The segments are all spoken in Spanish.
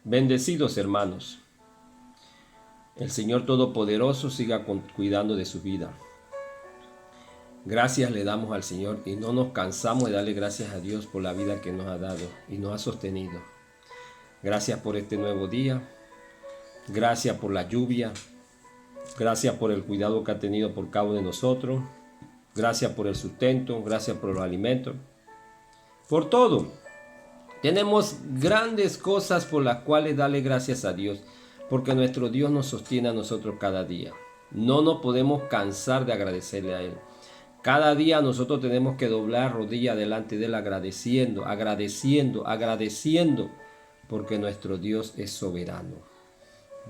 Bendecidos hermanos, el Señor Todopoderoso siga cuidando de su vida. Gracias le damos al Señor y no nos cansamos de darle gracias a Dios por la vida que nos ha dado y nos ha sostenido. Gracias por este nuevo día, gracias por la lluvia, gracias por el cuidado que ha tenido por cada uno de nosotros, gracias por el sustento, gracias por los alimentos, por todo. Tenemos grandes cosas por las cuales darle gracias a Dios, porque nuestro Dios nos sostiene a nosotros cada día. No nos podemos cansar de agradecerle a Él. Cada día nosotros tenemos que doblar rodilla delante de Él agradeciendo, porque nuestro Dios es soberano.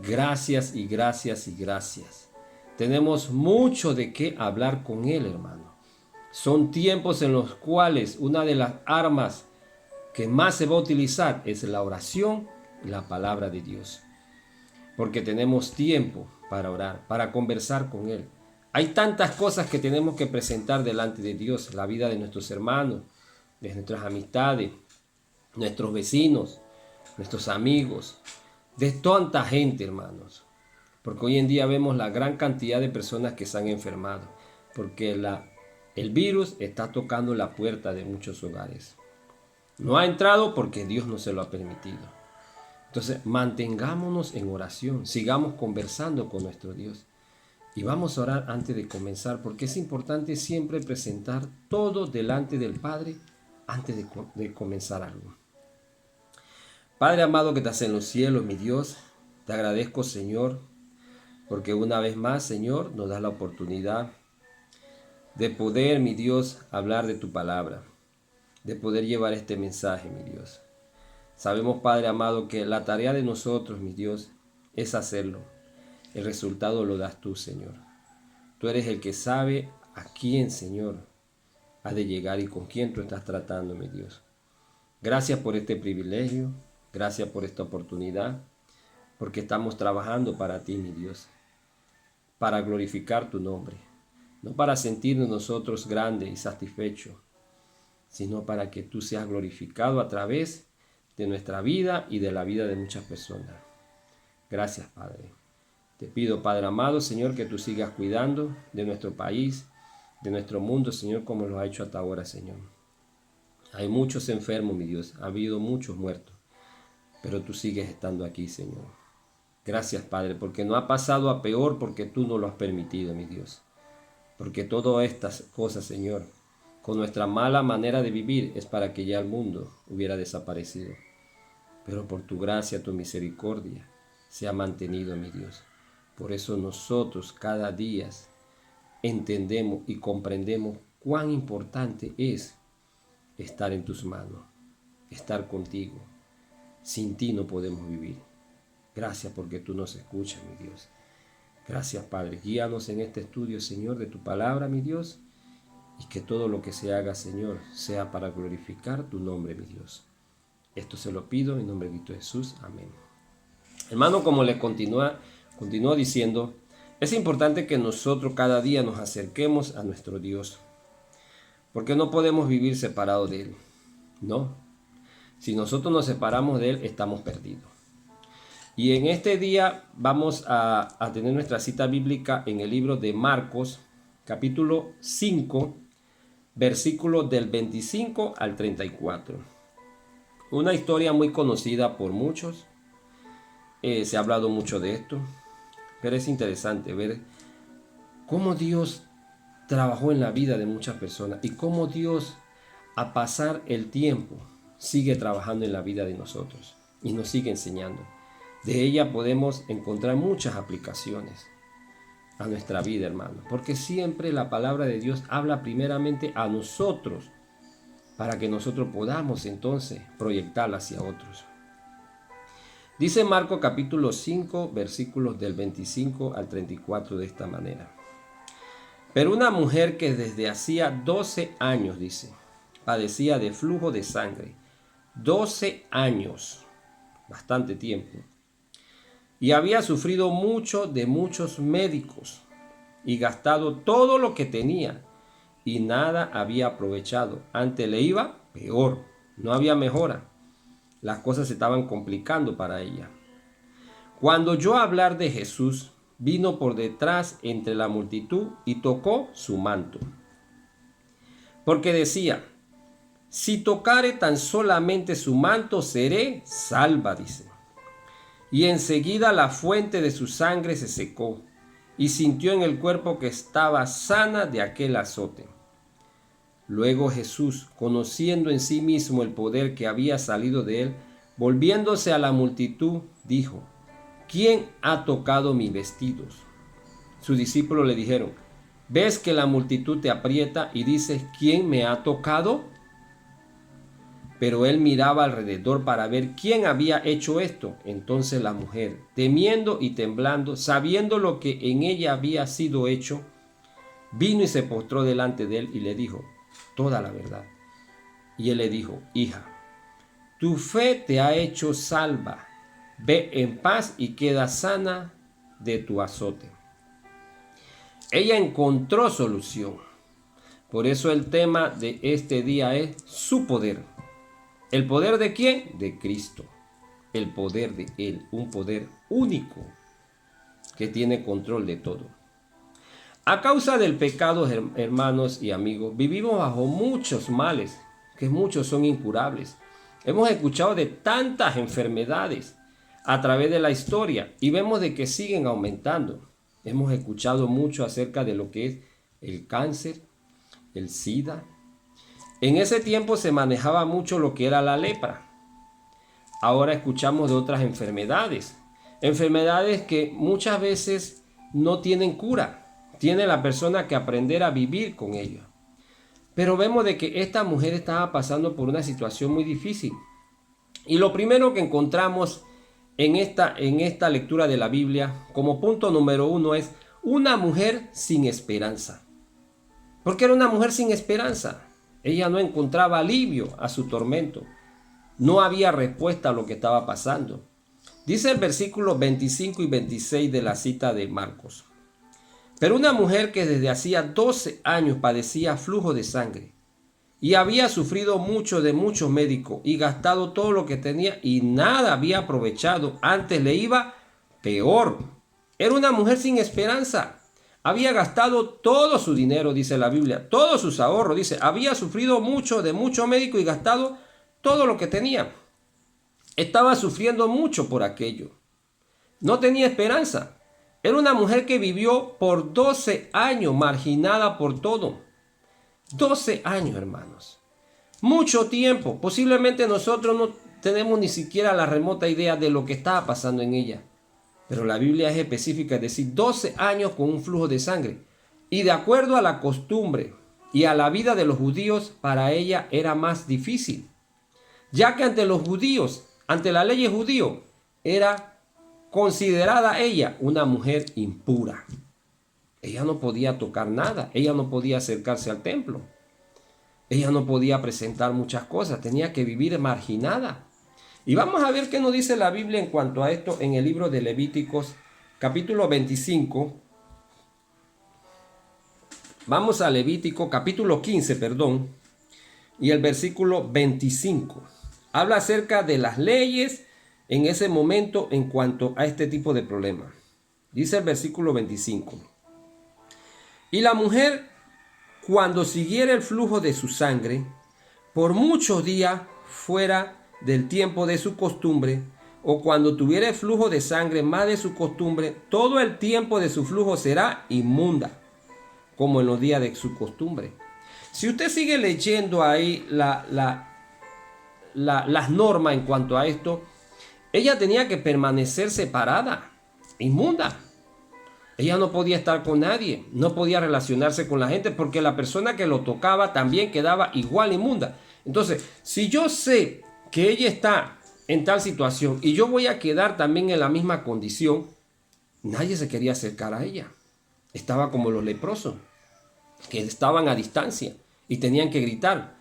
Gracias y gracias y gracias. Tenemos mucho de qué hablar con Él, hermano. Son tiempos en los cuales una de las armas que más se va a utilizar es la oración y la palabra de Dios. Porque tenemos tiempo para orar, para conversar con Él. Hay tantas cosas que tenemos que presentar delante de Dios, la vida de nuestros hermanos, de nuestras amistades, nuestros vecinos, nuestros amigos, de tanta gente, hermanos. Porque hoy en día vemos la gran cantidad de personas que se han enfermado, porque el virus está tocando la puerta de muchos hogares. No ha entrado porque Dios no se lo ha permitido. Entonces, mantengámonos en oración, sigamos conversando con nuestro Dios. Y vamos a orar antes de comenzar, porque es importante siempre presentar todo delante del Padre antes de comenzar algo. Padre amado que estás en los cielos, mi Dios, te agradezco, Señor, porque una vez más, Señor, nos das la oportunidad de poder, mi Dios, hablar de tu palabra, de poder llevar este mensaje, mi Dios. Sabemos, Padre amado, que la tarea de nosotros, mi Dios, es hacerlo. El resultado lo das tú, Señor. Tú eres el que sabe a quién, Señor, ha de llegar y con quién tú estás tratando, mi Dios. Gracias por este privilegio, gracias por esta oportunidad, porque estamos trabajando para ti, mi Dios, para glorificar tu nombre, no para sentirnos nosotros grandes y satisfechos, sino para que tú seas glorificado a través de nuestra vida y de la vida de muchas personas. Gracias, Padre. Te pido, Padre amado, Señor, que tú sigas cuidando de nuestro país, de nuestro mundo, Señor, como lo ha hecho hasta ahora, Señor. Hay muchos enfermos, mi Dios, ha habido muchos muertos, pero tú sigues estando aquí, Señor. Gracias, Padre, porque no ha pasado a peor porque tú no lo has permitido, mi Dios. Porque todas estas cosas, Señor, con nuestra mala manera de vivir es para que ya el mundo hubiera desaparecido. Pero por tu gracia, tu misericordia, se ha mantenido, mi Dios. Por eso nosotros cada día entendemos y comprendemos cuán importante es estar en tus manos, estar contigo. Sin ti no podemos vivir. Gracias porque tú nos escuchas, mi Dios. Gracias, Padre. Guíanos en este estudio, Señor, de tu palabra, mi Dios, y que todo lo que se haga, Señor, sea para glorificar tu nombre, mi Dios. Esto se lo pido en nombre de Cristo Jesús. Amén. Hermano, como le continúa diciendo, es importante que nosotros cada día nos acerquemos a nuestro Dios, porque no podemos vivir separados de Él. No. Si nosotros nos separamos de Él, estamos perdidos. Y en este día vamos a tener nuestra cita bíblica en el libro de Marcos, capítulo 5, versículos del 25 al 34. Una historia muy conocida por muchos. Se ha hablado mucho de esto, pero es interesante ver cómo Dios trabajó en la vida de muchas personas y cómo Dios, a pasar el tiempo, sigue trabajando en la vida de nosotros y nos sigue enseñando. De ella podemos encontrar muchas aplicaciones a nuestra vida, hermano, porque siempre la palabra de Dios habla primeramente a nosotros para que nosotros podamos entonces proyectarla hacia otros. Dice Marcos capítulo 5, versículos del 25 al 34 de esta manera. Pero una mujer que desde hacía 12 años, dice, padecía de flujo de sangre. 12 años, bastante tiempo. Y había sufrido mucho de muchos médicos y gastado todo lo que tenía y nada había aprovechado. Antes le iba peor, no había mejora. Las cosas se estaban complicando para ella. Cuando oyó hablar de Jesús, vino por detrás entre la multitud y tocó su manto. Porque decía, si tocare tan solamente su manto, seré salva, dice. Y enseguida la fuente de su sangre se secó, y sintió en el cuerpo que estaba sana de aquel azote. Luego Jesús, conociendo en sí mismo el poder que había salido de él, volviéndose a la multitud, dijo, ¿quién ha tocado mis vestidos? Sus discípulos le dijeron, ¿ves que la multitud te aprieta y dices, ¿quién me ha tocado? Pero él miraba alrededor para ver quién había hecho esto. Entonces la mujer, temiendo y temblando, sabiendo lo que en ella había sido hecho, vino y se postró delante de él y le dijo toda la verdad. Y él le dijo, hija, tu fe te ha hecho salva. Ve en paz y queda sana de tu azote. Ella encontró solución. Por eso el tema de este día es su poder. ¿El poder de quién? De Cristo. El poder de Él, un poder único que tiene control de todo. A causa del pecado, hermanos y amigos, vivimos bajo muchos males, que muchos son incurables. Hemos escuchado de tantas enfermedades a través de la historia y vemos de que siguen aumentando. Hemos escuchado mucho acerca de lo que es el cáncer, el SIDA. En ese tiempo se manejaba mucho lo que era la lepra. Ahora escuchamos de otras enfermedades. Enfermedades que muchas veces no tienen cura. Tiene la persona que aprender a vivir con ello. Pero vemos de que esta mujer estaba pasando por una situación muy difícil. Y lo primero que encontramos en esta lectura de la Biblia, como punto número 1, es una mujer sin esperanza. ¿Por qué era una mujer sin esperanza? Ella no encontraba alivio a su tormento. No había respuesta a lo que estaba pasando. Dice el versículo 25 y 26 de la cita de Marcos. Pero una mujer que desde hacía 12 años padecía flujo de sangre y había sufrido mucho de muchos médicos y gastado todo lo que tenía y nada había aprovechado, antes le iba peor. Era una mujer sin esperanza. Había gastado todo su dinero, dice la Biblia, todos sus ahorros, dice, había sufrido mucho de mucho médico y gastado todo lo que tenía. Estaba sufriendo mucho por aquello. No tenía esperanza. Era una mujer que vivió por 12 años marginada por todo. 12 años, hermanos. Mucho tiempo. Posiblemente nosotros no tenemos ni siquiera la remota idea de lo que estaba pasando en ella. Pero la Biblia es específica, es decir, 12 años con un flujo de sangre. Y de acuerdo a la costumbre y a la vida de los judíos, para ella era más difícil. Ya que ante los judíos, ante la ley judío, era considerada ella una mujer impura. Ella no podía tocar nada, ella no podía acercarse al templo. Ella no podía presentar muchas cosas, tenía que vivir marginada. Y vamos a ver qué nos dice la Biblia en cuanto a esto en el libro de Levíticos, capítulo 25. Vamos a Levítico, capítulo 15, perdón, y el versículo 25. Habla acerca de las leyes en ese momento en cuanto a este tipo de problema. Dice el versículo 25. Y la mujer, cuando siguiera el flujo de su sangre, por muchos días fuera del tiempo de su costumbre, o cuando tuviera el flujo de sangre más de su costumbre, todo el tiempo de su flujo será inmunda, como en los días de su costumbre. Si usted sigue leyendo ahí las normas en cuanto a esto, ella tenía que permanecer separada, inmunda. Ella no podía estar con nadie, no podía relacionarse con la gente, porque la persona que lo tocaba también quedaba igual inmunda. Entonces, si yo sé que ella está en tal situación y yo voy a quedar también en la misma condición, nadie se quería acercar a ella. Estaba como los leprosos, que estaban a distancia y tenían que gritar,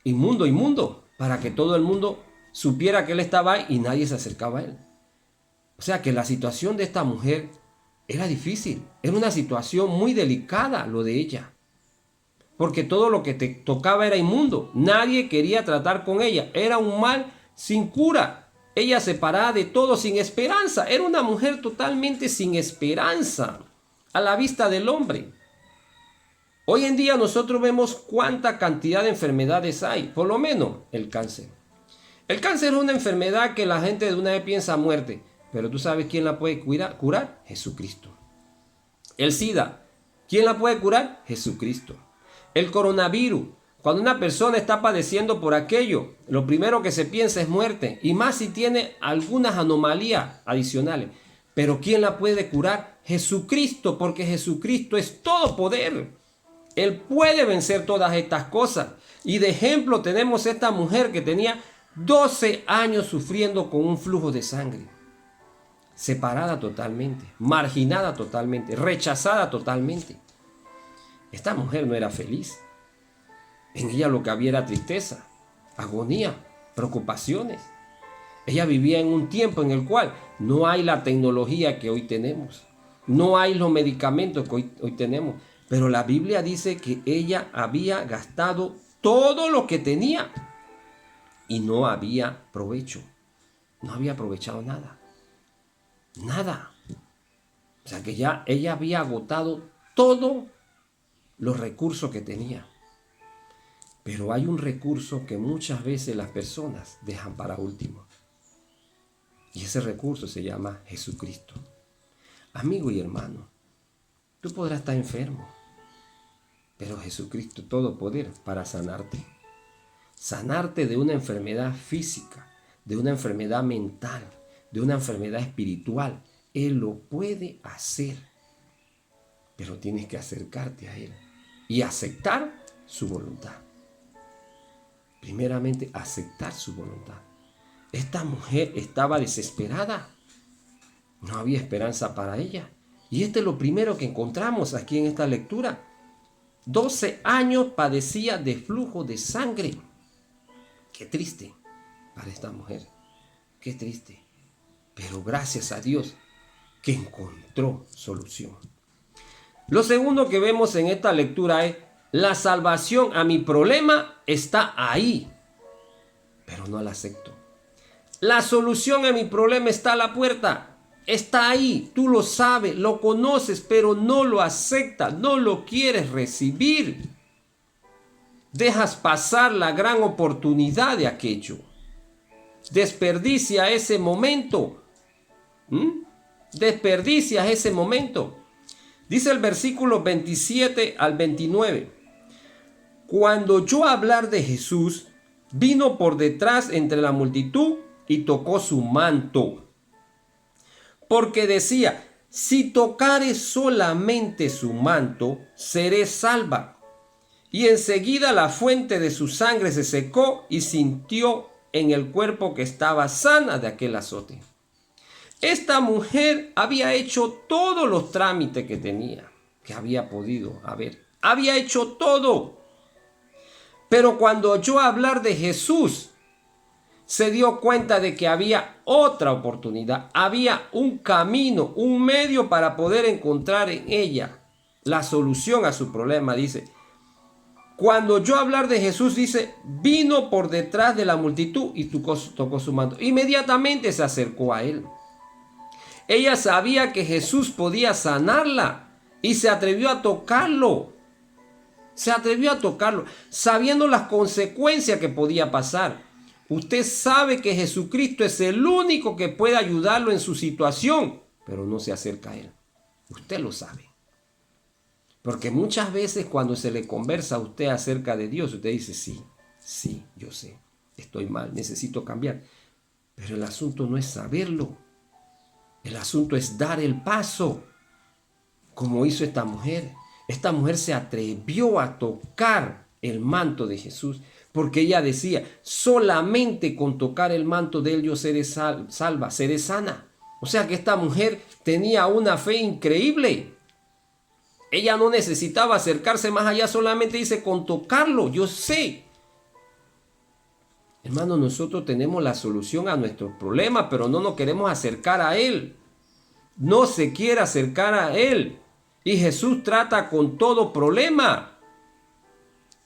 inmundo, inmundo, para que todo el mundo supiera que él estaba ahí y nadie se acercaba a él. O sea que la situación de esta mujer era difícil, era una situación muy delicada lo de ella. Porque todo lo que te tocaba era inmundo. Nadie quería tratar con ella. Era un mal sin cura. Ella separada de todo, sin esperanza. Era una mujer totalmente sin esperanza a la vista del hombre. Hoy en día nosotros vemos cuánta cantidad de enfermedades hay, por lo menos el cáncer. El cáncer es una enfermedad que la gente de una vez piensa muerte, pero tú sabes quién la puede curar, Jesucristo. El SIDA, ¿quién la puede curar? Jesucristo. El coronavirus, cuando una persona está padeciendo por aquello, lo primero que se piensa es muerte, y más si tiene algunas anomalías adicionales. Pero ¿quién la puede curar? Jesucristo, porque Jesucristo es todo poder. Él puede vencer todas estas cosas. Y de ejemplo tenemos esta mujer que tenía 12 años sufriendo con un flujo de sangre. Separada totalmente, marginada totalmente, rechazada totalmente. Esta mujer no era feliz. En ella lo que había era tristeza, agonía, preocupaciones. Ella vivía en un tiempo en el cual no hay la tecnología que hoy tenemos. No hay los medicamentos que hoy tenemos. Pero la Biblia dice que ella había gastado todo lo que tenía y no había provecho. No había aprovechado nada. Nada. O sea que ya ella había agotado todos los recursos que tenía. Pero hay un recurso que muchas veces las personas dejan para último. Y ese recurso se llama Jesucristo. Amigo y hermano, tú podrás estar enfermo, pero Jesucristo todo poder para sanarte. Sanarte de una enfermedad física, de una enfermedad mental, de una enfermedad espiritual. Él lo puede hacer, pero tienes que acercarte a Él y aceptar su voluntad. Primeramente, aceptar su voluntad. Esta mujer estaba desesperada. No había esperanza para ella. Y este es lo primero que encontramos aquí en esta lectura. 12 años padecía de flujo de sangre. Qué triste para esta mujer. Qué triste. Pero gracias a Dios que encontró solución. Lo segundo que vemos en esta lectura es: la salvación a mi problema está ahí, pero no la acepto. La solución a mi problema está a la puerta. Está ahí, tú lo sabes, lo conoces, pero no lo aceptas, no lo quieres recibir. Dejas pasar la gran oportunidad de aquello. Desperdicia ese momento. Desperdicias ese momento. Dice el versículo 27 al 29. Cuando oyó hablar de Jesús, vino por detrás entre la multitud y tocó su manto. Porque decía: si tocare solamente su manto, seré salva. Y enseguida la fuente de su sangre se secó y sintió en el cuerpo que estaba sana de aquel azote. Esta mujer había hecho todos los trámites que tenía, que había podido haber. Había hecho todo. Pero cuando oyó hablar de Jesús, se dio cuenta de que había otra oportunidad, había un camino, un medio para poder encontrar en ella la solución a su problema. Dice, cuando oyó hablar de Jesús, dice, vino por detrás de la multitud y tocó su manto. Inmediatamente se acercó a él. Ella sabía que Jesús podía sanarla y se atrevió a tocarlo. Se atrevió a tocarlo, sabiendo las consecuencias que podía pasar. Usted sabe que Jesucristo es el único que puede ayudarlo en su situación, pero no se acerca a Él. Usted lo sabe. Porque muchas veces cuando se le conversa a usted acerca de Dios, usted dice, sí, yo sé, estoy mal, necesito cambiar. Pero el asunto no es saberlo. El asunto es dar el paso, como hizo esta mujer. Esta mujer se atrevió a tocar el manto de Jesús, porque ella decía, solamente con tocar el manto de Él yo seré salva, seré sana. O sea que esta mujer tenía una fe increíble. Ella no necesitaba acercarse más allá, solamente dice, con tocarlo, yo sé. Hermano, nosotros tenemos la solución a nuestros problemas, pero no nos queremos acercar a Él. No se quiere acercar a Él. Y Jesús trata con todo problema.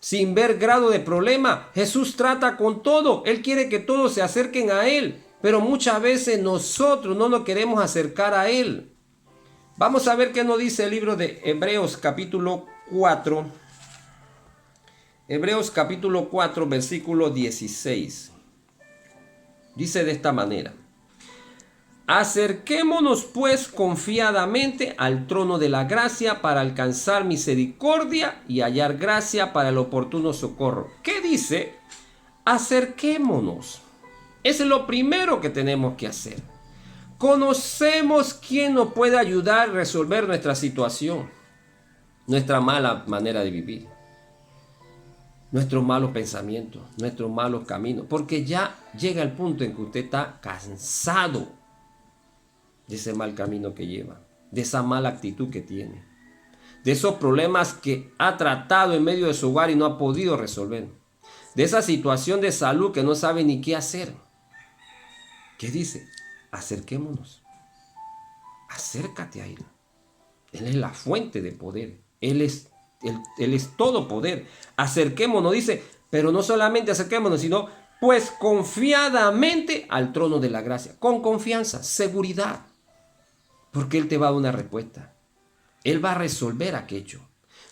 sin ver grado de problema. Jesús trata con todo. Él quiere que todos se acerquen a Él, pero muchas veces nosotros no nos queremos acercar a Él. Vamos a ver qué nos dice el libro de Hebreos capítulo 4. Hebreos capítulo 4, versículo 16. Dice de esta manera: acerquémonos pues confiadamente al trono de la gracia para alcanzar misericordia y hallar gracia para el oportuno socorro. ¿Qué dice? Acerquémonos. Es lo primero que tenemos que hacer. Conocemos quién nos puede ayudar a resolver nuestra situación, nuestra mala manera de vivir, nuestros malos pensamientos, nuestros malos caminos, porque ya llega el punto en que usted está cansado de ese mal camino que lleva, de esa mala actitud que tiene, de esos problemas que ha tratado en medio de su hogar y no ha podido resolver, de esa situación de salud que no sabe ni qué hacer. ¿Qué dice? Acerquémonos. Acércate a Él. Él es la fuente de poder. Él es todo poder. Acerquémonos, dice, pero no solamente acerquémonos, sino pues confiadamente al trono de la gracia. Con confianza, seguridad. Porque Él te va a dar una respuesta. Él va a resolver aquello.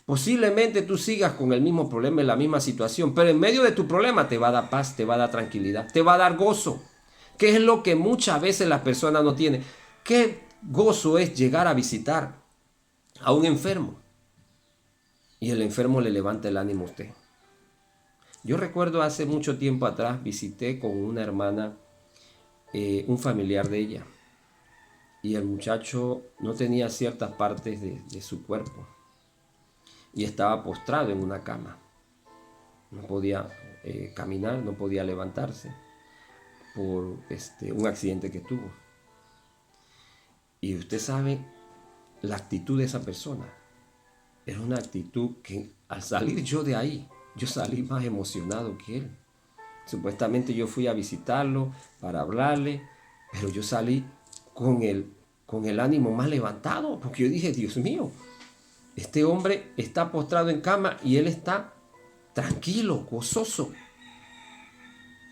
Posiblemente tú sigas con el mismo problema, en la misma situación, pero en medio de tu problema te va a dar paz, te va a dar tranquilidad, te va a dar gozo. ¿Qué es lo que muchas veces las personas no tienen? ¿Qué gozo es llegar a visitar a un enfermo y el enfermo le levanta el ánimo a usted? Yo recuerdo hace mucho tiempo atrás visité con una hermana un familiar de ella, y el muchacho no tenía ciertas partes de su cuerpo y estaba postrado en una cama. No podía caminar, no podía levantarse por un accidente que tuvo. Y usted sabe, la actitud de esa persona era una actitud que al salir yo de ahí, yo salí más emocionado que él. Supuestamente yo fui a visitarlo para hablarle, pero yo salí con el ánimo más levantado, porque yo dije, Dios mío, este hombre está postrado en cama y él está tranquilo, gozoso.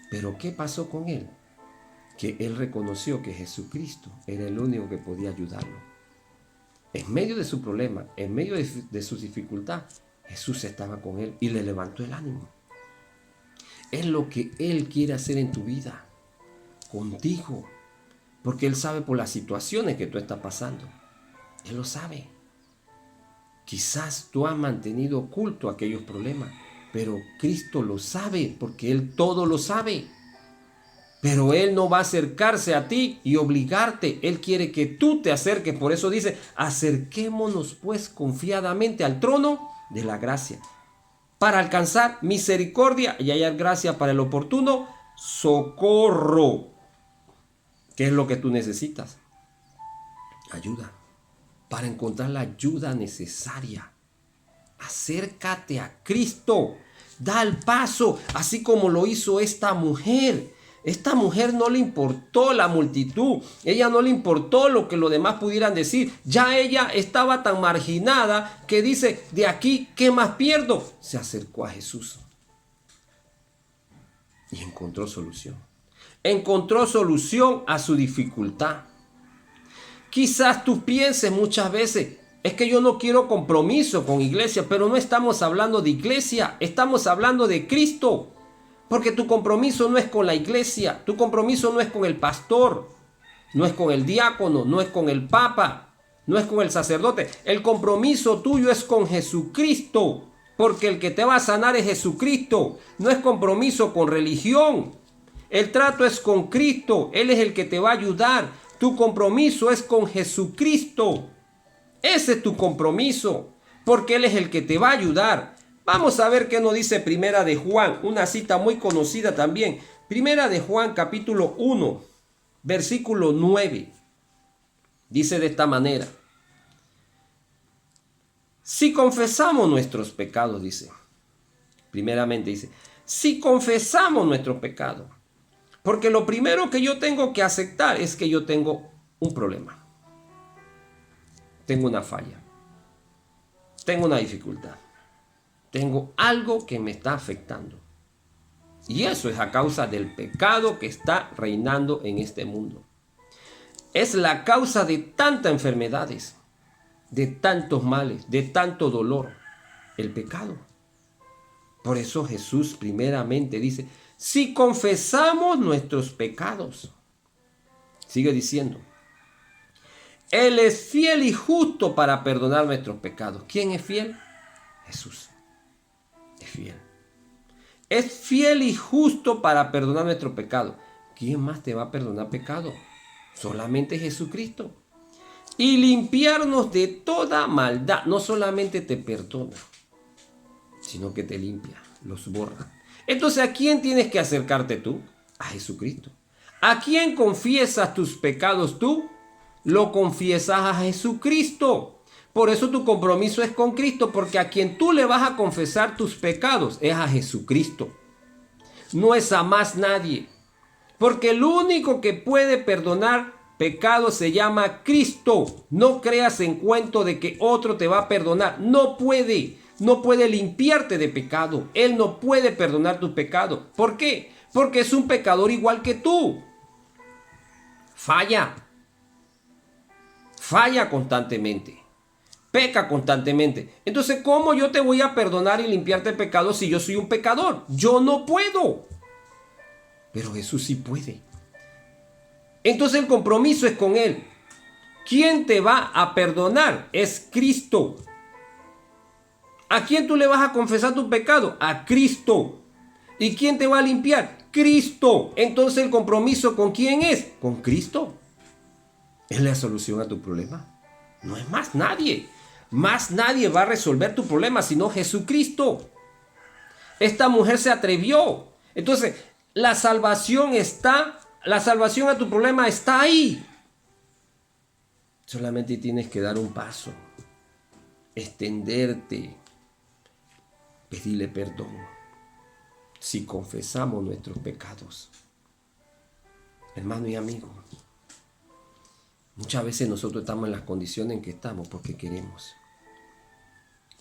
Pero ¿qué pasó con él? Que él reconoció que Jesucristo era el único que podía ayudarlo. En medio de su problema, en medio de su dificultad, Jesús estaba con él y le levantó el ánimo. Es lo que Él quiere hacer en tu vida, contigo, porque Él sabe por las situaciones que tú estás pasando. Él lo sabe. Quizás tú has mantenido oculto aquellos problemas, pero Cristo lo sabe, porque Él todo lo sabe. Pero Él no va a acercarse a ti y obligarte. Él quiere que tú te acerques. Por eso dice, acerquémonos pues confiadamente al trono de la gracia, para alcanzar misericordia y hallar gracia para el oportuno socorro. ¿Qué es lo que tú necesitas? Ayuda. Para encontrar la ayuda necesaria, acércate a Cristo. Da el paso, así como lo hizo esta mujer. Esta mujer no le importó la multitud, ella no le importó lo que los demás pudieran decir. Ya ella estaba tan marginada que dice, de aquí, ¿qué más pierdo? Se acercó a Jesús y encontró solución. Encontró solución a su dificultad. Quizás tú pienses muchas veces, es que yo no quiero compromiso con iglesia, pero no estamos hablando de iglesia, estamos hablando de Cristo. Porque tu compromiso no es con la iglesia, tu compromiso no es con el pastor, no es con el diácono, no es con el papa, no es con el sacerdote. El compromiso tuyo es con Jesucristo, porque el que te va a sanar es Jesucristo. No es compromiso con religión. El trato es con Cristo, Él es el que te va a ayudar. Tu compromiso es con Jesucristo. Ese es tu compromiso, porque Él es el que te va a ayudar. Vamos a ver qué nos dice Primera de Juan, una cita muy conocida también. Primera de Juan, capítulo 1, versículo 9. Dice de esta manera: si confesamos nuestros pecados, dice, primeramente dice, si confesamos nuestros pecados, porque lo primero que yo tengo que aceptar es que yo tengo un problema, tengo una falla, tengo una dificultad. Tengo algo que me está afectando. Y eso es a causa del pecado que está reinando en este mundo. Es la causa de tantas enfermedades, de tantos males, de tanto dolor. El pecado. Por eso Jesús primeramente dice, si confesamos nuestros pecados, sigue diciendo, Él es fiel y justo para perdonar nuestros pecados. ¿Quién es fiel? Jesús. Es fiel. Es fiel y justo para perdonar nuestro pecado. ¿Quién más te va a perdonar pecado? Solamente Jesucristo. Y limpiarnos de toda maldad. No solamente te perdona, sino que te limpia, los borra. Entonces, ¿a quién tienes que acercarte tú? A Jesucristo. ¿A quién confiesas tus pecados tú? Lo confiesas a Jesucristo. Por eso tu compromiso es con Cristo, porque a quien tú le vas a confesar tus pecados es a Jesucristo. No es a más nadie. Porque el único que puede perdonar pecados se llama Cristo. No creas en cuento de que otro te va a perdonar. No puede. No puede limpiarte de pecado. Él no puede perdonar tu pecado. ¿Por qué? Porque es un pecador igual que tú. Falla. Falla constantemente. Peca constantemente. Entonces, ¿cómo yo te voy a perdonar y limpiarte de pecado si yo soy un pecador? Yo no puedo. Pero Jesús sí puede. Entonces el compromiso es con Él. ¿Quién te va a perdonar? Es Cristo. ¿A quién tú le vas a confesar tu pecado? A Cristo. ¿Y quién te va a limpiar? Cristo. Entonces el compromiso ¿con quién es? Con Cristo. Es la solución a tu problema. No es más nadie. Más nadie va a resolver tu problema sino Jesucristo. Esta mujer se atrevió. Entonces la salvación a tu problema está ahí. Solamente tienes que dar un paso. Extenderte. Pedirle perdón si confesamos nuestros pecados. Hermano y amigo, muchas veces nosotros estamos en las condiciones en que estamos porque queremos.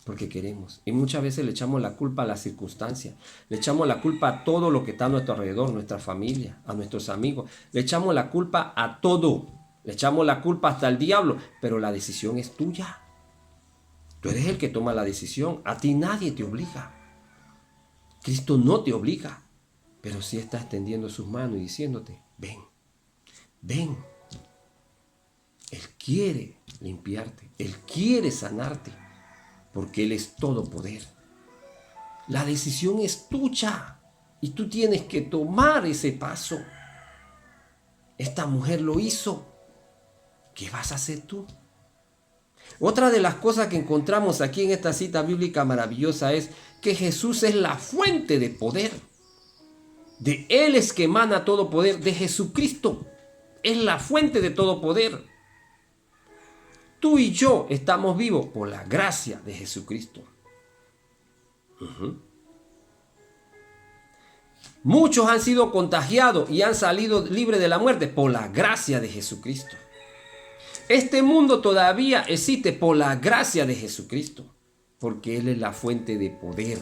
Porque queremos. Y muchas veces le echamos la culpa a las circunstancias. Le echamos la culpa a todo lo que está a nuestro alrededor, nuestra familia, a nuestros amigos. Le echamos la culpa a todo. Le echamos la culpa hasta al diablo. Pero la decisión es tuya. Tú eres el que toma la decisión. A ti nadie te obliga. Cristo no te obliga. Pero sí está extendiendo sus manos y diciéndote, ven, ven. Él quiere limpiarte. Él quiere sanarte. Porque Él es todo poder. La decisión es tuya. Y tú tienes que tomar ese paso. Esta mujer lo hizo. ¿Qué vas a hacer tú? Otra de las cosas que encontramos aquí en esta cita bíblica maravillosa es que Jesús es la fuente de poder. De Él es que emana todo poder. De Jesucristo. Es la fuente de todo poder. Tú y yo estamos vivos por la gracia de Jesucristo. Muchos han sido contagiados y han salido libres de la muerte por la gracia de Jesucristo. Este mundo todavía existe por la gracia de Jesucristo, porque Él es la fuente de poder.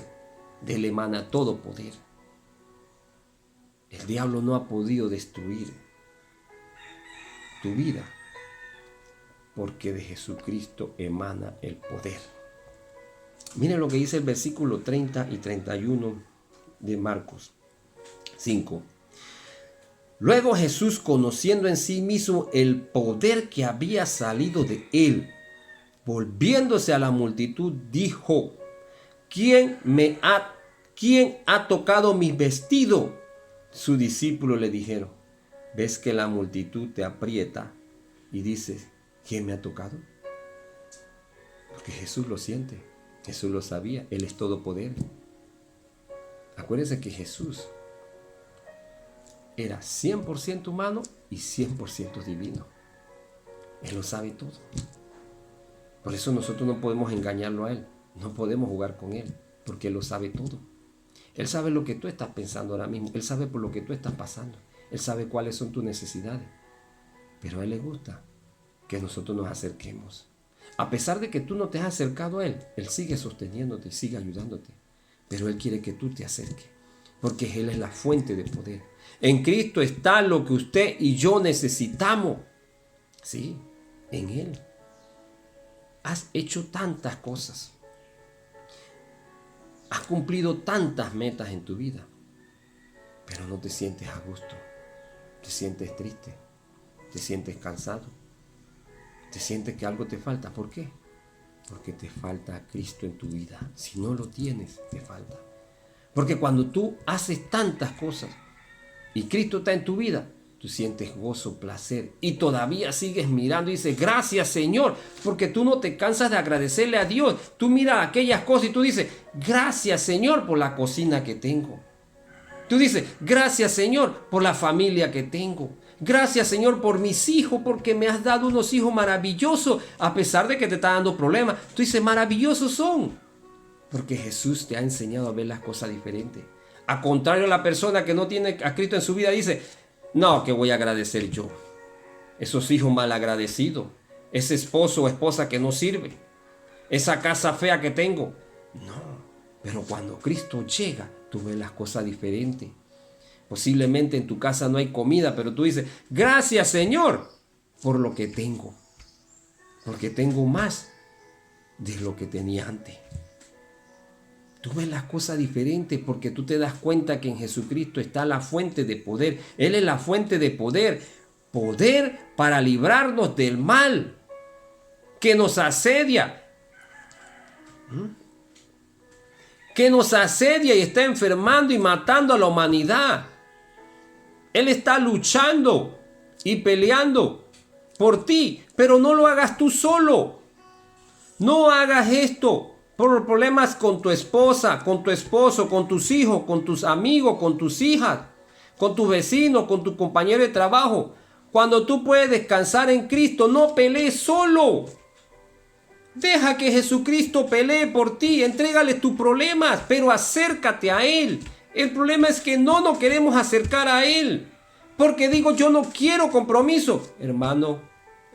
De Él emana todo poder. El diablo no ha podido destruir tu vida, porque de Jesucristo emana el poder. Miren lo que dice el versículo 30 y 31 de Marcos 5. Luego Jesús, conociendo en sí mismo el poder que había salido de él, volviéndose a la multitud, dijo, ¿Quién ha tocado mi vestido? Sus discípulos le dijeron, ¿ves que la multitud te aprieta y dices, ¿quién me ha tocado? Porque Jesús lo siente, Jesús lo sabía, Él es todo poder. Acuérdense que Jesús era 100% humano y 100% divino. Él lo sabe todo. Por eso nosotros no podemos engañarlo a Él, no podemos jugar con Él, porque Él lo sabe todo. Él sabe lo que tú estás pensando ahora mismo, Él sabe por lo que tú estás pasando, Él sabe cuáles son tus necesidades, pero a Él le gusta que nosotros nos acerquemos. A pesar de que tú no te has acercado a Él, Él sigue sosteniéndote, sigue ayudándote. Pero Él quiere que tú te acerques, porque Él es la fuente de poder. En Cristo está lo que usted y yo necesitamos. Sí, en Él. Has hecho tantas cosas. Has cumplido tantas metas en tu vida, pero no te sientes a gusto. Te sientes triste, te sientes cansado, te sientes que algo te falta. ¿Por qué? Porque te falta Cristo en tu vida. Si no lo tienes, te falta. Porque cuando tú haces tantas cosas y Cristo está en tu vida, tú sientes gozo, placer y todavía sigues mirando y dices, gracias Señor, porque tú no te cansas de agradecerle a Dios. Tú miras aquellas cosas y tú dices, gracias Señor por la cocina que tengo. Tú dices, gracias Señor por la familia que tengo. Gracias Señor por mis hijos, porque me has dado unos hijos maravillosos, a pesar de que te está dando problemas. Tú dices, maravillosos son, porque Jesús te ha enseñado a ver las cosas diferentes. A contrario, la persona que no tiene a Cristo en su vida dice, no, que voy a agradecer yo. Esos hijos mal agradecidos, ese esposo o esposa que no sirve, esa casa fea que tengo. No, pero cuando Cristo llega, tú ves las cosas diferentes. Posiblemente en tu casa no hay comida, pero tú dices, gracias Señor por lo que tengo, porque tengo más de lo que tenía antes. Tú ves las cosas diferentes porque tú te das cuenta que en Jesucristo está la fuente de poder. Él es la fuente de poder. Poder para librarnos del mal que nos asedia. Que nos asedia y está enfermando y matando a la humanidad. Él está luchando y peleando por ti, pero no lo hagas tú solo. No hagas esto por problemas con tu esposa, con tu esposo, con tus hijos, con tus amigos, con tus hijas, con tus vecinos, con tu compañero de trabajo. Cuando tú puedes descansar en Cristo, no pelees solo. Deja que Jesucristo pelee por ti, entrégale tus problemas, pero acércate a Él. El problema es que no nos queremos acercar a Él, porque digo, yo no quiero compromiso. Hermano,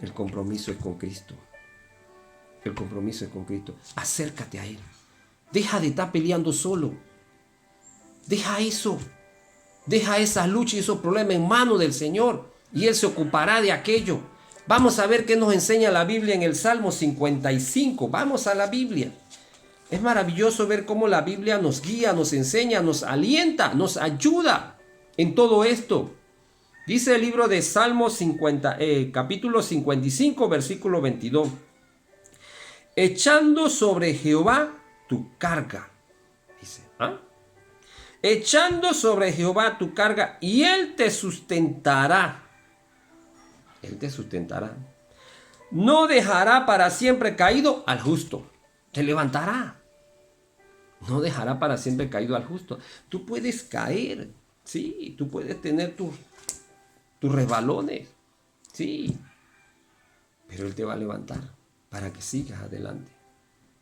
el compromiso es con Cristo. El compromiso es con Cristo. Acércate a Él. Deja de estar peleando solo. Deja eso. Deja esas luchas y esos problemas en manos del Señor, y Él se ocupará de aquello. Vamos a ver qué nos enseña la Biblia en el Salmo 55. Vamos a la Biblia. Es maravilloso ver cómo la Biblia nos guía, nos enseña, nos alienta, nos ayuda en todo esto. Dice el libro de Salmo 50, capítulo 55, versículo 22. Echando sobre Jehová tu carga. Dice, echando sobre Jehová tu carga y Él te sustentará. Él te sustentará. No dejará para siempre caído al justo. Te levantará. No dejará para siempre caído al justo. Tú puedes caer. Sí, tú puedes tener tus resbalones. Sí. Pero Él te va a levantar para que sigas adelante.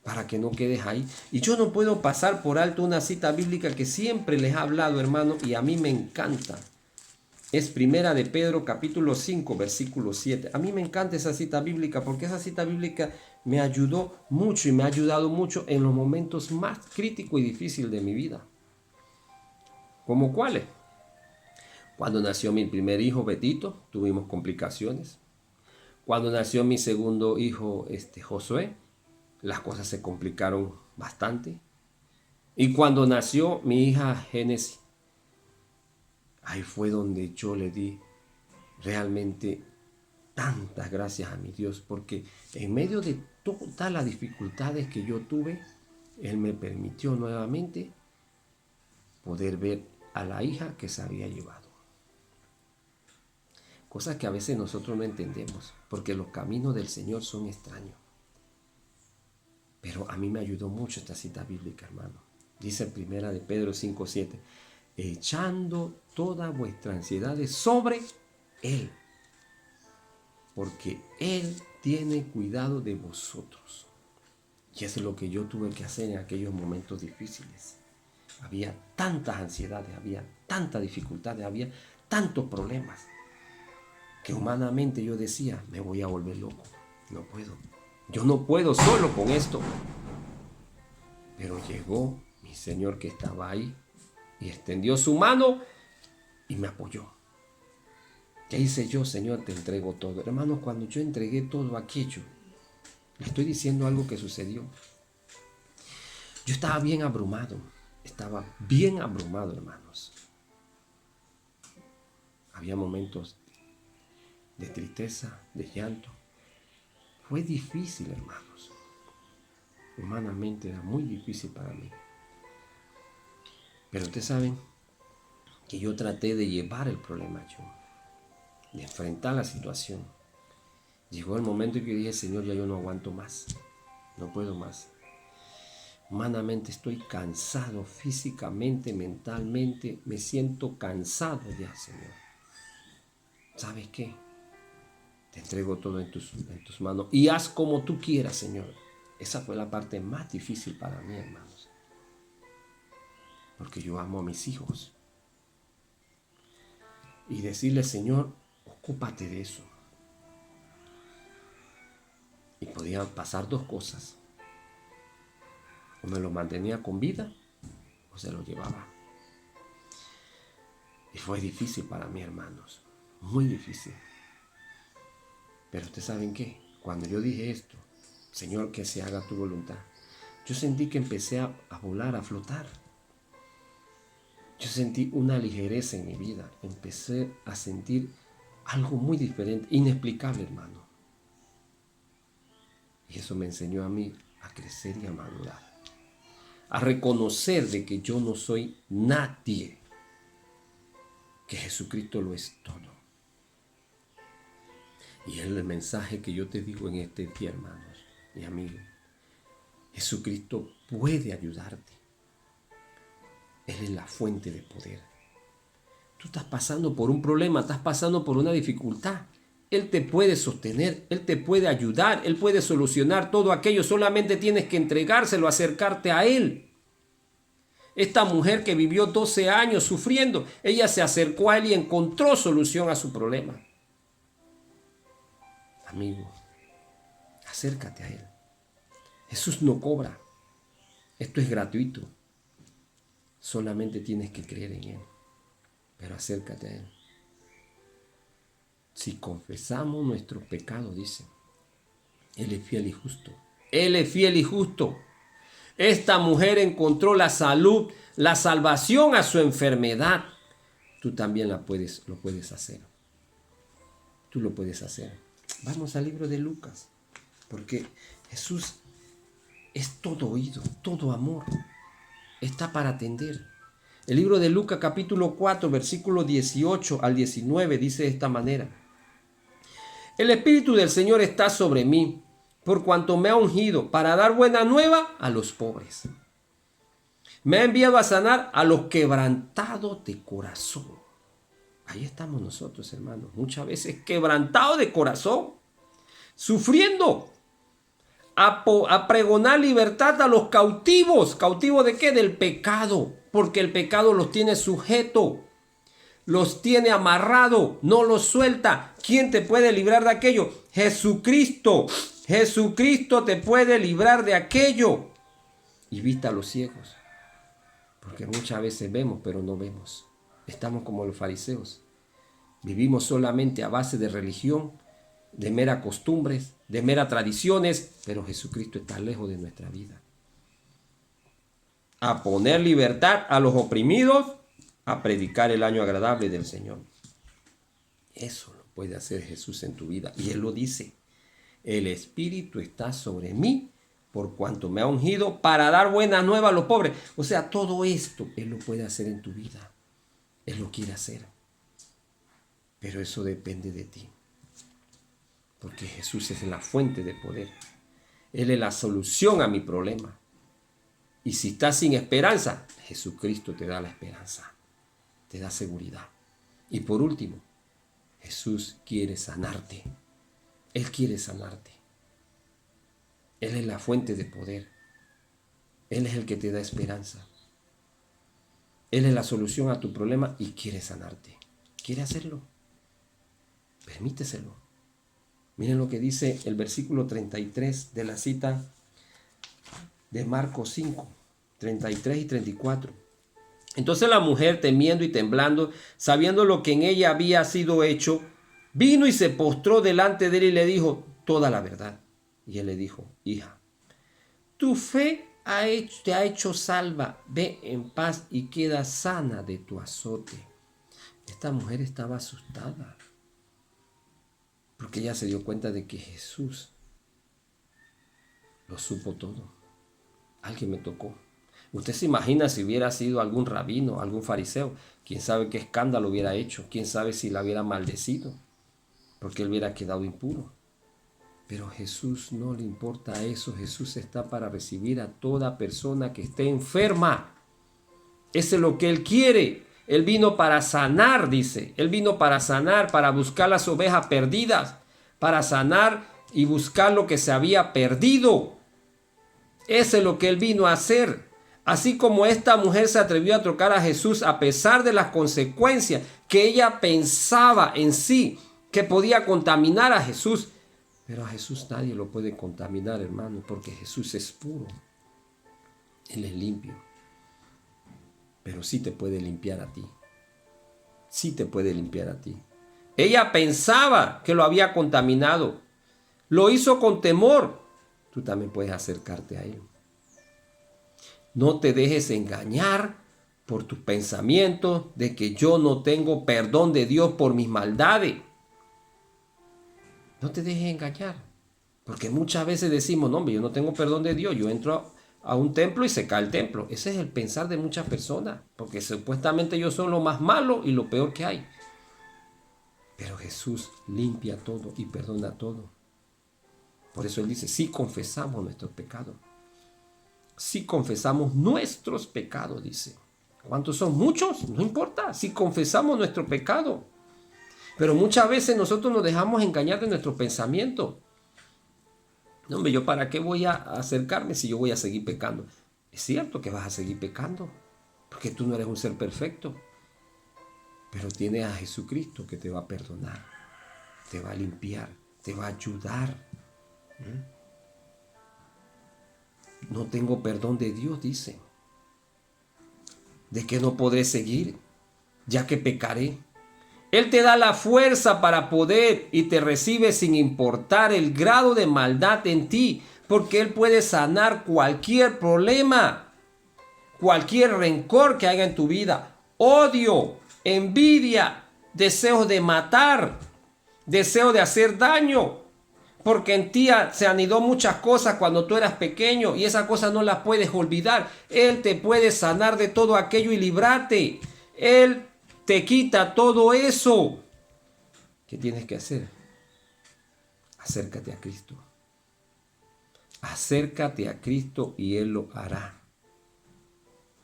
Para que no quedes ahí. Y yo no puedo pasar por alto una cita bíblica que siempre les he hablado, hermano, y a mí me encanta. Es Primera de Pedro capítulo 5 versículo 7. A mí me encanta esa cita bíblica porque esa cita bíblica me ayudó mucho y me ha ayudado mucho en los momentos más críticos y difíciles de mi vida. ¿Cómo cuáles? Cuando nació mi primer hijo, Betito, tuvimos complicaciones. Cuando nació mi segundo hijo, Josué, las cosas se complicaron bastante. Y cuando nació mi hija Génesis, ahí fue donde yo le di realmente tantas gracias a mi Dios, porque en medio de todas las dificultades que yo tuve, Él me permitió nuevamente poder ver a la hija que se había llevado. Cosas que a veces nosotros no entendemos, porque los caminos del Señor son extraños. Pero a mí me ayudó mucho esta cita bíblica, hermano. Dice en Primera de Pedro 5:7, echando todas vuestras ansiedades sobre Él, porque Él tiene cuidado de vosotros. Y eso es lo que yo tuve que hacer en aquellos momentos difíciles. Había tantas ansiedades, había tantas dificultades, había tantos problemas, que humanamente yo decía, me voy a volver loco, no puedo. Yo no puedo solo con esto. Pero llegó mi Señor que estaba ahí y extendió su mano y me apoyó. ¿Qué hice yo, Señor? Te entrego todo. Hermanos, cuando yo entregué todo aquello, le estoy diciendo algo que sucedió. Yo estaba bien abrumado, hermanos. Había momentos de tristeza, de llanto. Fue difícil, hermanos. Humanamente era muy difícil para mí. Pero ustedes saben que yo traté de llevar el problema yo, de enfrentar la situación. Llegó el momento en que dije, Señor, ya yo no aguanto más, no puedo más. Humanamente estoy cansado, físicamente, mentalmente, me siento cansado ya, Señor. ¿Sabes qué? Te entrego todo en tus manos y haz como tú quieras, Señor. Esa fue la parte más difícil para mí, hermanos. Porque yo amo a mis hijos. Y decirle, Señor, ocúpate de eso. Y podían pasar dos cosas. O me lo mantenía con vida o se lo llevaba. Y fue difícil para mí, hermanos. Muy difícil. Pero ustedes saben qué. Cuando yo dije esto, Señor, que se haga tu voluntad, yo sentí que empecé a volar, a flotar. Yo sentí una ligereza en mi vida. Empecé a sentir algo muy diferente, inexplicable, hermano. Y eso me enseñó a mí a crecer y a madurar. A reconocer de que yo no soy nadie. Que Jesucristo lo es todo. Y es el mensaje que yo te digo en este día, hermanos y amigos. Jesucristo puede ayudarte. Él es la fuente de poder. Tú estás pasando por un problema, estás pasando por una dificultad. Él te puede sostener, Él te puede ayudar, Él puede solucionar todo aquello. Solamente tienes que entregárselo, acercarte a Él. Esta mujer que vivió 12 años sufriendo, ella se acercó a Él y encontró solución a su problema. Amigo, acércate a Él. Jesús no cobra. Esto es gratuito. Solamente tienes que creer en Él. Pero acércate a Él. Si confesamos nuestros pecados, dice, Él es fiel y justo. Él es fiel y justo. Esta mujer encontró la salud, la salvación a su enfermedad. Tú también lo puedes hacer. Tú lo puedes hacer. Vamos al libro de Lucas. Porque Jesús es todo oído, todo amor. Está para atender. El libro de Lucas capítulo 4, versículo 18 al 19 dice de esta manera. El Espíritu del Señor está sobre mí, por cuanto me ha ungido para dar buena nueva a los pobres. Me ha enviado a sanar a los quebrantados de corazón. Ahí estamos nosotros, hermanos, muchas veces quebrantados de corazón, sufriendo. A pregonar libertad a los cautivos. ¿Cautivos de qué? Del pecado. Porque el pecado los tiene sujeto. Los tiene amarrado. No los suelta. ¿Quién te puede librar de aquello? Jesucristo. Jesucristo te puede librar de aquello. Y vista a los ciegos. Porque muchas veces vemos, pero no vemos. Estamos como los fariseos. Vivimos solamente a base de religión, de meras costumbres, de meras tradiciones, pero Jesucristo está lejos de nuestra vida. A poner libertad a los oprimidos, a predicar el año agradable del Señor. Eso lo puede hacer Jesús en tu vida. Y Él lo dice, el Espíritu está sobre mí, por cuanto me ha ungido para dar buena nueva a los pobres. O sea, todo esto Él lo puede hacer en tu vida. Él lo quiere hacer. Pero eso depende de ti. Porque Jesús es la fuente de poder. Él es la solución a mi problema. Y si estás sin esperanza, Jesucristo te da la esperanza. Te da seguridad. Y por último, Jesús quiere sanarte. Él quiere sanarte. Él es la fuente de poder. Él es el que te da esperanza. Él es la solución a tu problema y quiere sanarte. ¿Quiere hacerlo? Permíteselo. Miren lo que dice el versículo 33 de la cita de Marcos 5, 33 y 34. Entonces la mujer, temiendo y temblando, sabiendo lo que en ella había sido hecho, vino y se postró delante de él y le dijo toda la verdad. Y él le dijo: hija, tu fe te ha hecho salva, ve en paz y queda sana de tu azote. Esta mujer estaba asustada, porque ella se dio cuenta de que Jesús lo supo todo. Alguien me tocó. Usted se imagina si hubiera sido algún rabino, algún fariseo, quién sabe qué escándalo hubiera hecho, quién sabe si la hubiera maldecido, porque él hubiera quedado impuro. Pero a Jesús no le importa eso. Jesús está para recibir a toda persona que esté enferma. Eso es lo que Él quiere. Él vino para sanar, dice. Él vino para sanar, para buscar las ovejas perdidas, para sanar y buscar lo que se había perdido. Eso es lo que Él vino a hacer. Así como esta mujer se atrevió a tocar a Jesús a pesar de las consecuencias que ella pensaba en sí, que podía contaminar a Jesús. Pero a Jesús nadie lo puede contaminar, hermano, porque Jesús es puro. Él es limpio. Pero sí te puede limpiar a ti. Sí te puede limpiar a ti. Ella pensaba que lo había contaminado. Lo hizo con temor. Tú también puedes acercarte a Él. No te dejes engañar por tus pensamientos de que yo no tengo perdón de Dios por mis maldades. No te dejes engañar, porque muchas veces decimos: no, hombre, yo no tengo perdón de Dios, yo entro a un templo y se cae el templo. Ese es el pensar de muchas personas, porque supuestamente ellos son lo más malo y lo peor que hay. Pero Jesús limpia todo y perdona todo. Por eso Él dice: si confesamos nuestros pecados, si confesamos nuestros pecados, dice. ¿Cuántos son? Muchos, no importa, si confesamos nuestro pecado. Pero muchas veces nosotros nos dejamos engañar de nuestro pensamiento. No, hombre, ¿yo para qué voy a acercarme si yo voy a seguir pecando? Es cierto que vas a seguir pecando, porque tú no eres un ser perfecto. Pero tienes a Jesucristo que te va a perdonar, te va a limpiar, te va a ayudar. No tengo perdón de Dios, dice. ¿De qué no podré seguir? Ya que pecaré. Él te da la fuerza para poder y te recibe sin importar el grado de maldad en ti, porque Él puede sanar cualquier problema, cualquier rencor que haya en tu vida, odio, envidia, deseos de matar, deseo de hacer daño, porque en ti se anidó muchas cosas cuando tú eras pequeño y esas cosas no las puedes olvidar. Él te puede sanar de todo aquello y librarte. Él te quita todo eso. ¿Qué tienes que hacer? Acércate a Cristo. Acércate a Cristo y Él lo hará.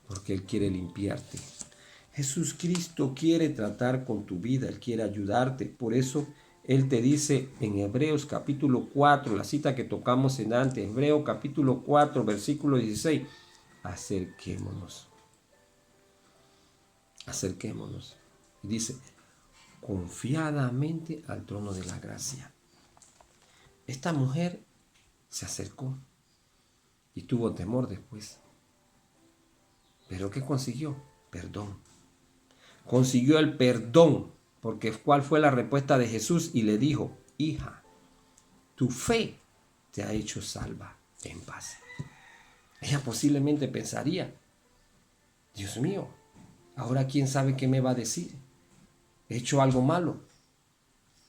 Porque Él quiere limpiarte. Jesús Cristo quiere tratar con tu vida. Él quiere ayudarte. Por eso Él te dice en Hebreos capítulo 4, la cita que tocamos en antes, Hebreos capítulo 4, versículo 16, acerquémonos. Acerquémonos. Y dice: confiadamente al trono de la gracia. Esta mujer se acercó y tuvo temor después. ¿Pero qué consiguió? Perdón. Consiguió el perdón, porque ¿cuál fue la respuesta de Jesús? Y le dijo: hija, tu fe te ha hecho salva, en paz. Ella posiblemente pensaría: Dios mío, ahora quién sabe qué me va a decir. He hecho algo malo.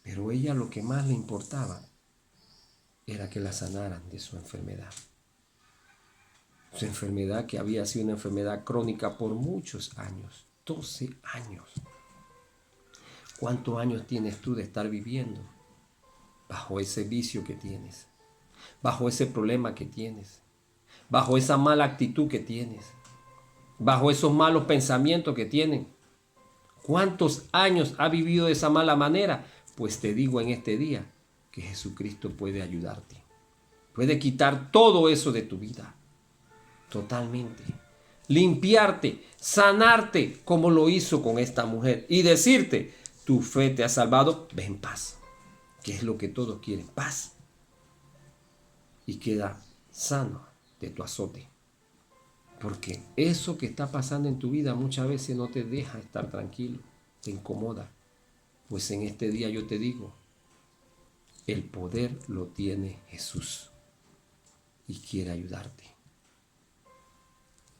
Pero ella lo que más le importaba era que la sanaran de su enfermedad. Su enfermedad, que había sido una enfermedad crónica por muchos años, 12 años. ¿Cuántos años tienes tú de estar viviendo bajo ese vicio que tienes? Bajo ese problema que tienes. Bajo esa mala actitud que tienes. Bajo esos malos pensamientos que tienen. ¿Cuántos años ha vivido de esa mala manera? Pues te digo en este día que Jesucristo puede ayudarte. Puede quitar todo eso de tu vida. Totalmente. Limpiarte, sanarte como lo hizo con esta mujer. Y decirte: tu fe te ha salvado, ve en paz. que es lo que todos quieren, paz. Y queda sano de tu azote. Porque eso que está pasando en tu vida muchas veces no te deja estar tranquilo, te incomoda. Pues en este día yo te digo, el poder lo tiene Jesús y quiere ayudarte.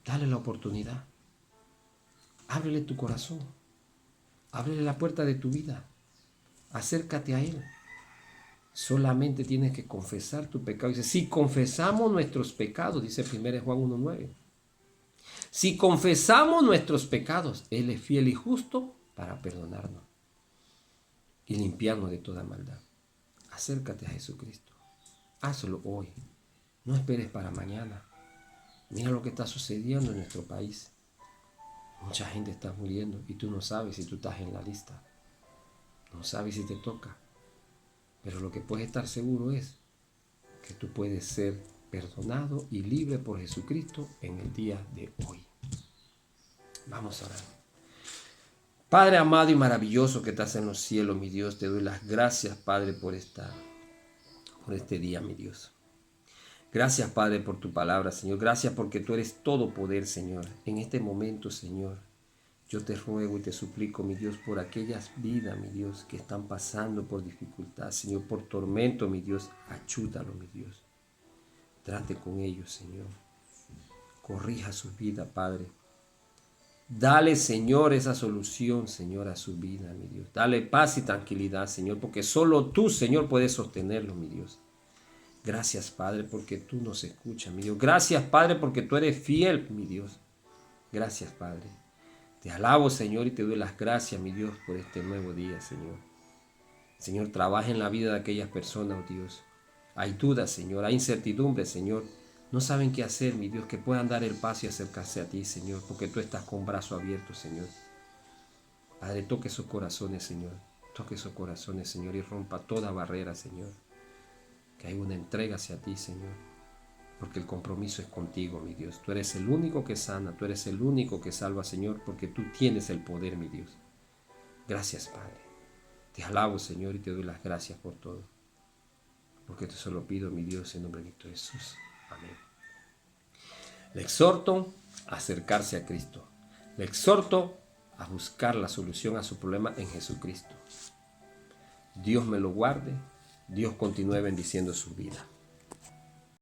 Dale la oportunidad. Ábrele tu corazón. Ábrele la puerta de tu vida. Acércate a Él. Solamente tienes que confesar tu pecado. Dice, si confesamos nuestros pecados, dice 1 Juan 1:9. Si confesamos nuestros pecados, Él es fiel y justo para perdonarnos y limpiarnos de toda maldad. Acércate a Jesucristo. Hazlo hoy. No esperes para mañana. Mira lo que está sucediendo en nuestro país. Mucha gente está muriendo y tú no sabes si tú estás en la lista. No sabes si te toca. Pero lo que puedes estar seguro es que tú puedes ser perdonado y libre por Jesucristo en el día de hoy. Vamos a orar. Padre amado y maravilloso que estás en los cielos, mi Dios, te doy las gracias, Padre, por este día, mi Dios. Gracias, Padre, por tu palabra, Señor. Gracias porque tú eres todo poder, Señor. En este momento, Señor, yo te ruego y te suplico, mi Dios, por aquellas vidas, mi Dios, que están pasando por dificultad, Señor, por tormento, mi Dios. Ayúdalo, mi Dios. Trate con ellos, Señor. Corrija su vida, Padre. Dale, Señor, esa solución, Señor, a su vida, mi Dios. Dale paz y tranquilidad, Señor, porque solo tú, Señor, puedes sostenerlo, mi Dios. Gracias, Padre, porque tú nos escuchas, mi Dios. Gracias, Padre, porque tú eres fiel, mi Dios. Gracias, Padre. Te alabo, Señor, y te doy las gracias, mi Dios, por este nuevo día, Señor. Señor, trabaja en la vida de aquellas personas, oh Dios. Hay dudas, Señor, hay incertidumbre, Señor. No saben qué hacer, mi Dios, que puedan dar el paso y acercarse a ti, Señor, porque tú estás con brazos abiertos, Señor. Padre, toque esos corazones, Señor. Toque esos corazones, Señor, y rompa toda barrera, Señor. Que hay una entrega hacia ti, Señor, porque el compromiso es contigo, mi Dios. Tú eres el único que sana, tú eres el único que salva, Señor, porque tú tienes el poder, mi Dios. Gracias, Padre. Te alabo, Señor, y te doy las gracias por todo. Porque te solo pido, mi Dios, en nombre de Cristo Jesús. Amén. Le exhorto a acercarse a Cristo. Le exhorto a buscar la solución a su problema en Jesucristo. Dios me lo guarde. Dios continúe bendiciendo su vida.